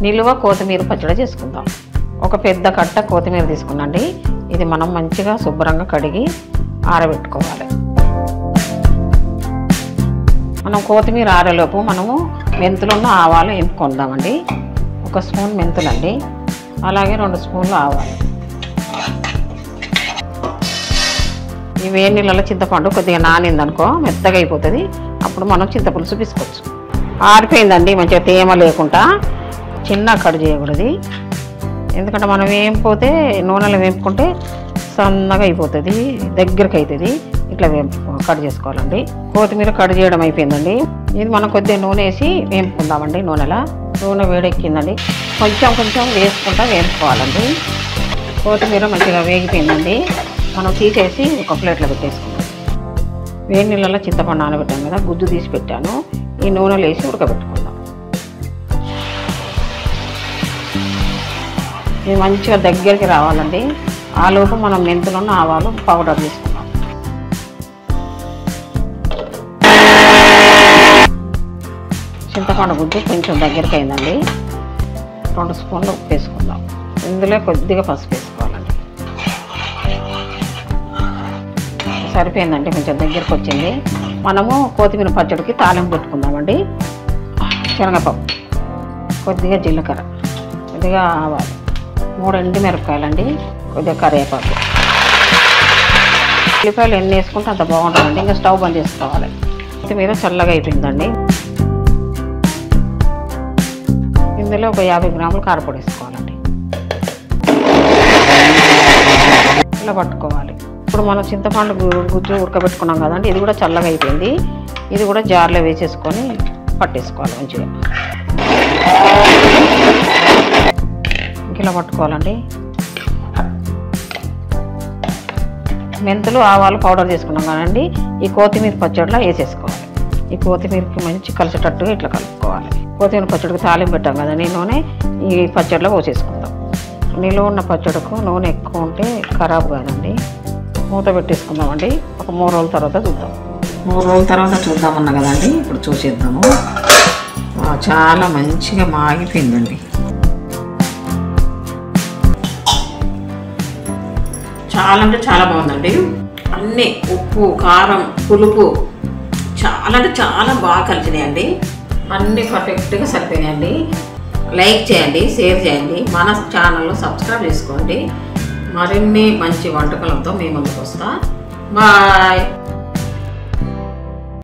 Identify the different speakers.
Speaker 1: నిలువ కొత్తిమీర పచ్చడి చేసుకుందాం. ఒక పెద్ద కట్ట కొత్తిమీర తీసుకున్నాండి. ఇది మనం మంచిగా శుభ్రంగా కడిగి ఆరబెట్టుకోవాలి. మనం కొత్తిమీర ఆరేలోపు మనము మెంతులను ఆవాలు ఎంపుకుందామండి. 1 స్పూన్ మెంతులండి, అలాగే 2 స్పూన్లు ఆవాలు. ఈ వేడి నీళ్ళలో చింతపండు కొద్దిగా నానిందనుకో మెత్తగా అయిపోతుంది. అప్పుడు మనం చింతపులుసు తీసుకోవచ్చు. ఆరిపోయిందండి, మంచిగా తేమ లేకుండా చిన్న కట్ చేయకూడదు. ఎందుకంటే మనం వేంపోతే నూనెలో వేపుకుంటే సన్నగా అయిపోతుంది, దగ్గరికి అవుతుంది. ఇట్లా కట్ చేసుకోవాలండి. కొత్తిమీర కట్ చేయడం అయిపోయిందండి. ఇది మనం కొద్దిగా నూనె వేసి వేపుకుందామండి. నూనె వేడెక్కిందండి, కొంచెం వేసుకుంటా వేపుకోవాలండి. కొత్తిమీర మంచిగా వేగిపోయిందండి. మనం తీసేసి ఒక ప్లేట్లో పెట్టేసుకుందాం. వేడి నీళ్ళలో చింతపండు నానబెట్టాను కదా, గుజ్జు తీసి పెట్టాను. ఈ నూనెలో వేసి ఉడకబెట్టుకుందాం. ఇది మంచిగా దగ్గరికి రావాలండి. ఆలోపు మనం మెంతులను ఆవాలు పౌడర్ తీసుకుందాం. చింతపండు గుజ్జు కొంచెం దగ్గరికి అయిందండి. 2 స్పూన్లు ఉప్పు వేసుకుందాం. ఇందులో కొద్దిగా పసుపు వేసుకోవాలండి. సరిపోయిందండి, కొంచెం దగ్గరికి వచ్చింది. మనము కొత్తిమీర పచ్చడికి తాలింపు పెట్టుకుందామండి. శనగపప్పు, కొద్దిగా జీలకర్ర, కొద్దిగా ఆవాలు, 3 ఎండుమిరపకాయలండి, కొద్దిగా కరివేపాకు. ఉల్లిపాయలు ఎన్ని వేసుకుంటే అంత బాగుంటుందండి. ఇంకా స్టవ్ బంద్ చేసుకోవాలి. కొత్తిమీర చల్లగా అయిపోయిందండి. ఇందులో ఒక 50 గ్రాములు కారపొడి వేసుకోవాలండి. ఇలా పట్టుకోవాలి. ఇప్పుడు మనం చింతపండు గుజ్జు ఉడకబెట్టుకున్నాం కదండి, ఇది కూడా చల్లగా అయిపోయింది. ఇది కూడా జార్లో వేసేసుకొని పట్టేసుకోవాలి మంచిగా. ఇలా పట్టుకోవాలండి. మెంతులు ఆవాలు పౌడర్ చేసుకున్నాం కదండి, ఈ కొత్తిమీర పచ్చడిలో వేసేసుకోవాలి. ఈ కొత్తిమీరకి మంచి కలిసేటట్టుగా ఇట్లా కలుపుకోవాలి. కొత్తిమీర పచ్చడికి తాలింపు పెట్టాం కదండి, నూనె ఈ పచ్చడిలో పోసేసుకుందాం. నిలువ ఉన్న పచ్చడికు నూనె ఎక్కువ ఉంటే ఖరాబ్ కాదండి. మూత పెట్టేసుకుందామండి. ఒక 3 రోజుల తర్వాత చూద్దాం. 3 రోజుల తర్వాత చూద్దామన్నా కదండి, ఇప్పుడు చూసేద్దాము. చాలా మంచిగా మాగిపోయిందండి. చాలా అంటే చాలా బాగుందండి. అన్నీ ఉప్పు, కారం, పులుపు చాలా అంటే చాలా బాగా కలిసినాయండి. అన్నీ పర్ఫెక్ట్గా సరిపోయినాయండి. లైక్ చేయండి, షేర్ చేయండి, మన ఛానల్ను సబ్స్క్రైబ్ చేసుకోండి. మరిన్ని మంచి వంటకాలతో మీ ముందుకు వస్తా. బాయ్.